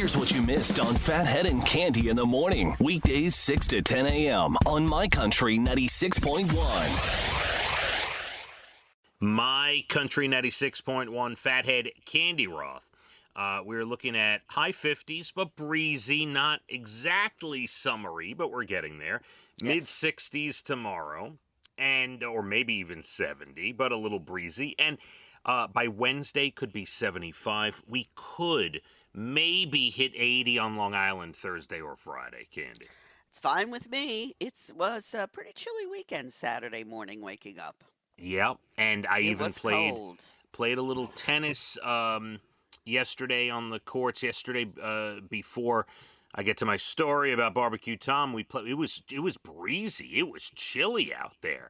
Here's what you missed on Phathead and Cande in the morning. Weekdays 6 to 10 a.m. on My Country 96.1. My Country 96.1 Phathead Cande Roth. We're looking at high 50s, but breezy, not exactly summery, but we're getting there. Yes. Mid 60s tomorrow, or maybe even 70, but a little breezy. And by Wednesday, could be 75. We could maybe hit 80 on Long Island Thursday or Friday, Cande. It's fine with me. It was a pretty chilly weekend Saturday morning waking up. Yeah, and I It even was played cold. a little tennis yesterday on the courts. Yesterday, before I get to my story about BBQ Tom, we played. It was breezy. It was chilly out there.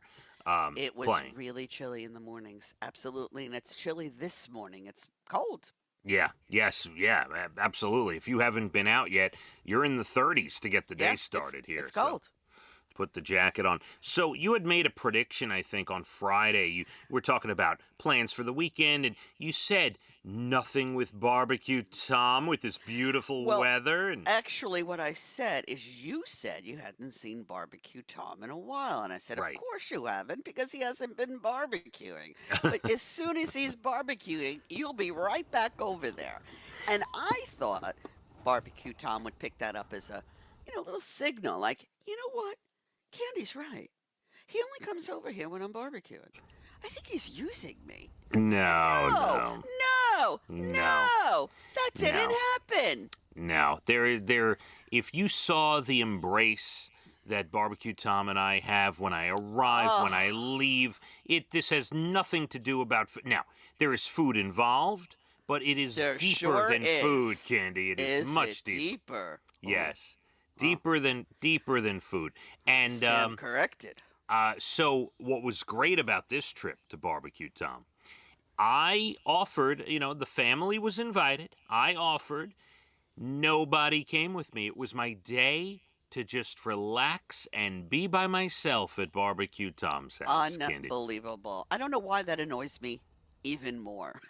It was playing. really chilly in the mornings. Absolutely. And it's chilly this morning. It's cold. Yeah. Yes. Yeah. Absolutely. If you haven't been out yet, you're in the 30s to get the day started here. It's cold. So put the jacket on. So you had made a prediction, I think, on Friday. You were talking about plans for the weekend, and you said nothing with BBQ Tom with this beautiful weather. And actually, what I said is you said you hadn't seen BBQ Tom in a while. And I said, Right. Of course you haven't, because he hasn't been barbecuing. But as soon as he's barbecuing, you'll be right back over there. And I thought BBQ Tom would pick that up as a little signal, like, you know what? Candy's right. He only comes over here when I'm barbecuing. I think he's using me. No. That didn't happen. No. There. If you saw the embrace that BBQ Tom and I have when I arrive, when I leave, this has nothing to do about food. Now, there is food involved, but it is deeper than food, Cande. It is much deeper. Yes. Deeper than food. And Stand corrected. so what was great about this trip to BBQ Tom, I offered, the family was invited. I offered. Nobody came with me. It was my day to just relax and be by myself at BBQ Tom's house, Cande. Unbelievable. I don't know why that annoys me even more.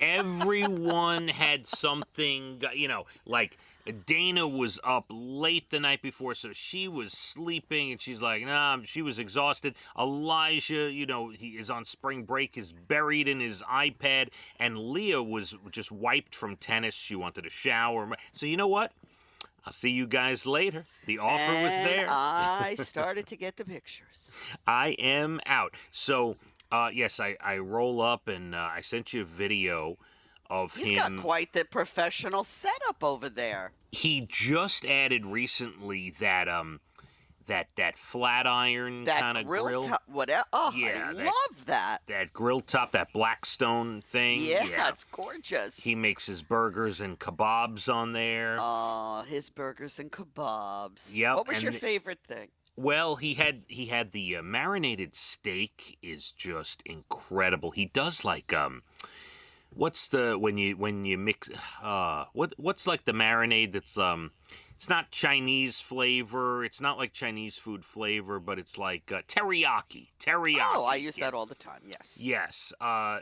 Everyone had something, like Dana was up late the night before, so she was sleeping, and she's like, nah, she was exhausted. Elijah, he is on spring break, is buried in his iPad, and Leah was just wiped from tennis. She wanted a shower. So you know what? I'll see you guys later. The offer was there. I started to get the pictures. I am out. So, yes, I roll up, and I sent you a video of him. He's got quite the professional setup over there. He just added recently that flat iron kind of grill. I love that. That grill top, that Blackstone thing. Yeah, it's gorgeous. He makes his burgers and kebabs on there. Oh, his burgers and kebabs. Yep. What was your favorite thing? Well, he had the marinated steak is just incredible. He does like what's the when you mix what's like the marinade that's it's not Chinese flavor, it's not like Chinese food flavor, but it's like teriyaki. Oh, I use that all the time. Yes.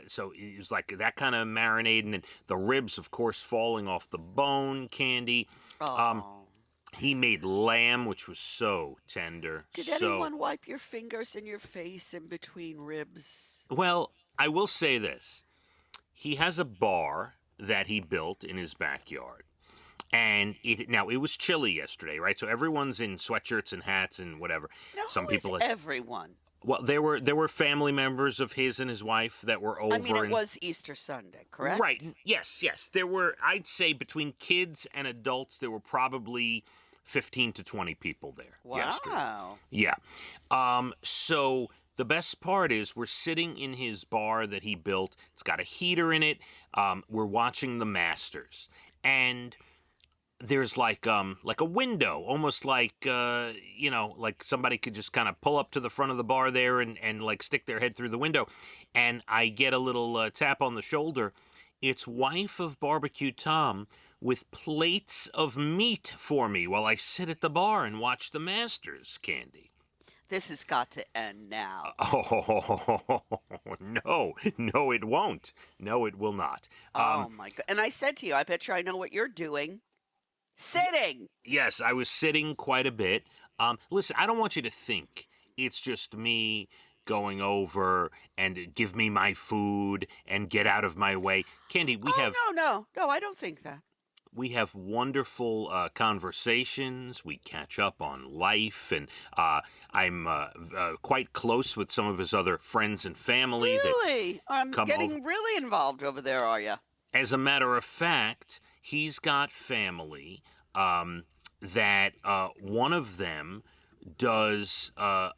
So it was like that kind of marinade, and then the ribs, of course, falling off the bone, Cande. He made lamb, which was so tender. Did anyone wipe your fingers and your face in between ribs? Well, I will say this. He has a bar that he built in his backyard. And it was chilly yesterday, right? So everyone's in sweatshirts and hats and whatever. Now, Some people everyone? Well, there were family members of his and his wife that were over. I mean, it was Easter Sunday, correct? Right. Yes. There were, I'd say, between kids and adults, there were probably 15 to 20 people there yesterday. Wow. Yeah. So the best part is we're sitting in his bar that he built. It's got a heater in it. We're watching the Masters. And there's like a window, almost like, like somebody could just kind of pull up to the front of the bar there and like stick their head through the window. And I get a little tap on the shoulder. It's wife of BBQ Tom with plates of meat for me while I sit at the bar and watch the Masters, Cande. This has got to end now. Oh, no, it won't. No, it will not. Oh, my God. And I said to you, I bet you I know what you're doing. Sitting. Yes, I was sitting quite a bit. Listen, I don't want you to think it's just me going over and give me my food and get out of my way. Candy, Oh, no, I don't think that. we have wonderful conversations. We catch up on life, and I'm quite close with some of his other friends and family that Really? I'm come getting over. really involved over there, are you? As a matter of fact, he's got family that one of them does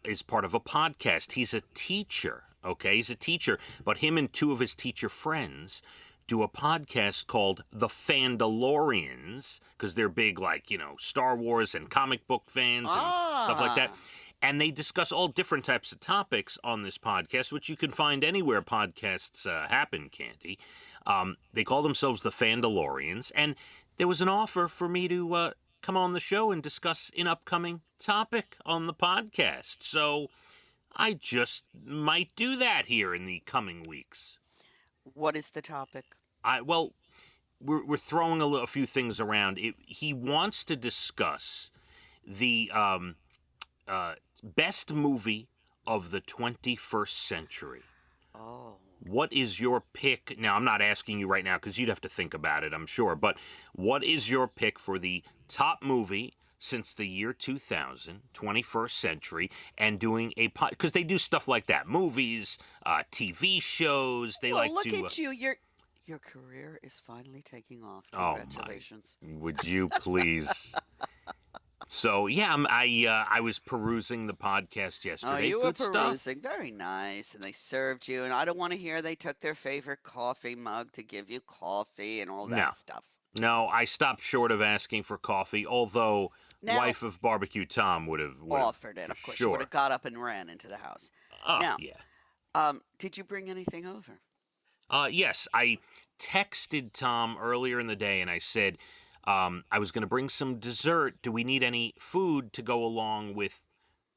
is part of a podcast. He's a teacher, okay? He's a teacher, but him and two of his teacher friends do a podcast called The Fandalorians because they're big, like, Star Wars and comic book fans and stuff like that. And they discuss all different types of topics on this podcast, which you can find anywhere podcasts happen, Candy. They call themselves the Fandalorians, and there was an offer for me to come on the show and discuss an upcoming topic on the podcast. So I just might do that here in the coming weeks. What is the topic? Well, we're throwing a few things around. He wants to discuss the best movie of the 21st century. Oh. What is your pick? Now, I'm not asking you right now because you'd have to think about it, I'm sure. But what is your pick for the top movie since the year 2000, 21st century, and doing a pod? Because they do stuff like that. Movies, TV shows. They like look to... at you. Your career is finally taking off. Oh, Congratulations. would you please? So, yeah, I was perusing the podcast yesterday. Oh, you were Good stuff. perusing. Very nice. And they served you. And I don't want to hear they took their favorite coffee mug to give you coffee and all that No. stuff. No, I stopped short of asking for coffee, although Now- wife of BBQ Tom would have Offered it, of course. You would Sure. have got up and ran into the house. Oh, Now- yeah. Did you bring anything over? Yes, I texted Tom earlier in the day and I said I was going to bring some dessert. Do we need any food to go along with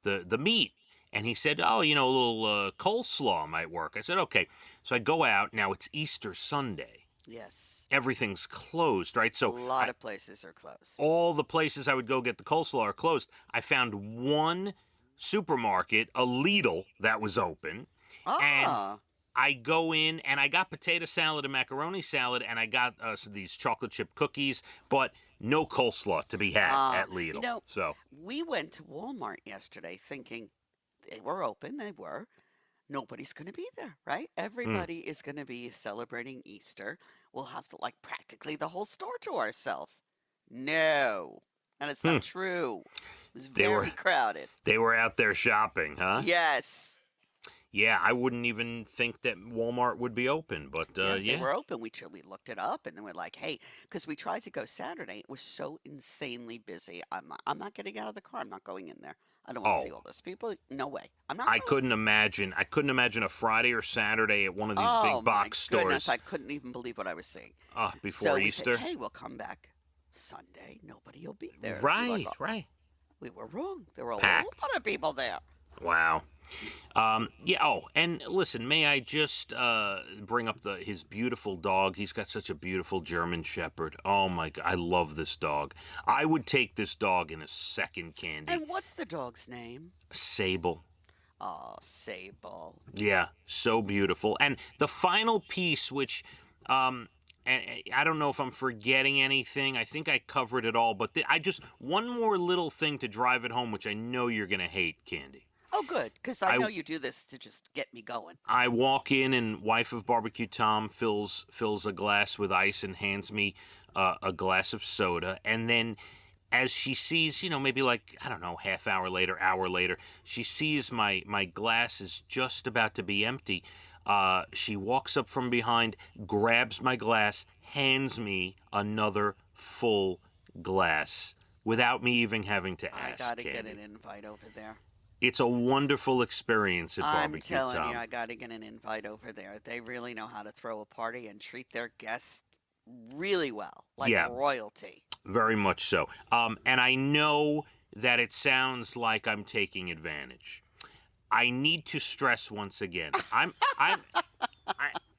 the meat? And he said, a little coleslaw might work. I said, okay. So I go out. Now, it's Easter Sunday. Yes. Everything's closed, right? A So lot of places are closed. all the places I would go get the coleslaw are closed. I found one supermarket, a Lidl, that was open. And I go in and I got potato salad and macaroni salad, and I got these chocolate chip cookies, but no coleslaw to be had at Lidl. So we went to Walmart yesterday thinking they were open. They were. Nobody's going to be there, right? Everybody is going to be celebrating Easter. We'll have practically the whole store to ourselves. No. And it's not true. It was very crowded. They were out there shopping, huh? Yes. Yeah, I wouldn't even think that Walmart would be open, but They were open. We looked it up, and then we're like, hey, because we tried to go Saturday. It was so insanely busy. I'm not getting out of the car. I'm not going in there. I don't want to see all those people. No way. I'm not. I couldn't imagine a Friday or Saturday at one of these big box stores. Goodness, I couldn't even believe what I was seeing. Before Easter. We said, hey, we'll come back Sunday. Nobody will be there. Right. We were wrong. There were Packed. a lot of people there. Wow. And listen, may I just bring up his beautiful dog? He's got such a beautiful German Shepherd. Oh my God, I love this dog. I would take this dog in a second, Candy. And what's the dog's name? Sable. Oh, Sable. Yeah, so beautiful. And the final piece, which and I don't know if I'm forgetting anything. I think I covered it all, but one more little thing to drive it home, which I know you're gonna hate, Candy. Oh, good, because I know you do this to just get me going. I walk in and wife of BBQ Tom fills a glass with ice and hands me a glass of soda. And then as she sees, maybe half hour later, she sees my glass is just about to be empty. She walks up from behind, grabs my glass, hands me another full glass without me even having to ask. I got to Candy. get an invite over there. It's a wonderful experience at I'm BBQ Tom. telling you, I got to get an invite over there. They really know how to throw a party and treat their guests really well, like royalty. Very much so. And I know that it sounds like I'm taking advantage. I need to stress once again.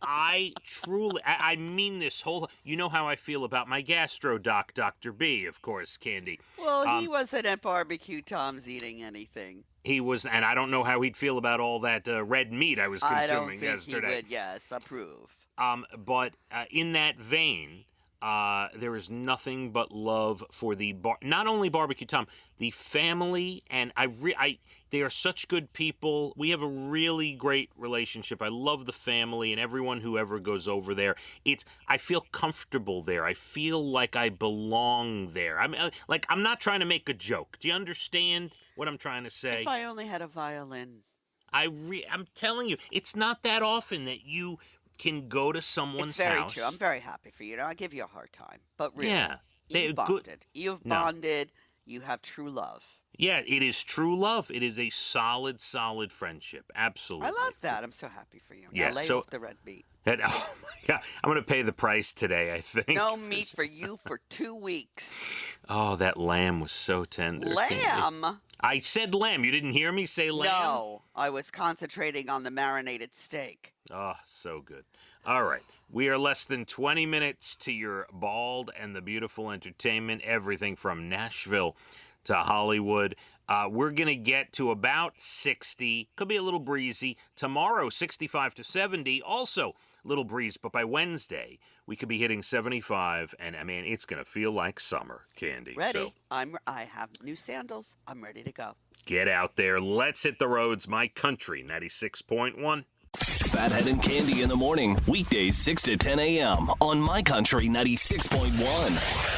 I truly, I mean this whole, you know how I feel about my gastro doc, Dr. B, of course, Candy. Well, he wasn't at BBQ Tom's eating anything. He was, and I don't know how he'd feel about all that red meat I was I don't consuming think yesterday. he would, yes, approve. But in that vein, there is nothing but love for the not only BBQ Tom, the family, and they are such good people. We have a really great relationship. I love the family and everyone who ever goes over there. I feel comfortable there. I feel like I belong there. I'm not trying to make a joke. Do you understand what I'm trying to say? If I only had a violin. I'm telling you, it's not that often that you can go to someone's It's very house. true. I'm very happy for you. I'll give you a hard time. But really, Yeah, you've bonded. You've bonded. You have true love. Yeah, it is true love. It is a solid, solid friendship. Absolutely. I love that. I'm so happy for you. Yeah, Now lay so- off the red meat. Oh my God, I'm going to pay the price today, I think. No meat for you for 2 weeks. Oh, that lamb was so tender. Lamb? I said lamb. You didn't hear me say lamb? No, I was concentrating on the marinated steak. Oh, so good. All right. We are less than 20 minutes to your bald and the beautiful entertainment, everything from Nashville to Hollywood. We're going to get to about 60. Could be a little breezy. Tomorrow, 65 to 70. Also, a little breeze. But by Wednesday, we could be hitting 75. And, I mean, it's going to feel like summer, Candy. Ready? So I have new sandals. I'm ready to go. get out there. Let's hit the roads. My Country, 96.1. Phathead and Candy in the morning, weekdays 6 to 10 a.m. on My Country 96.1.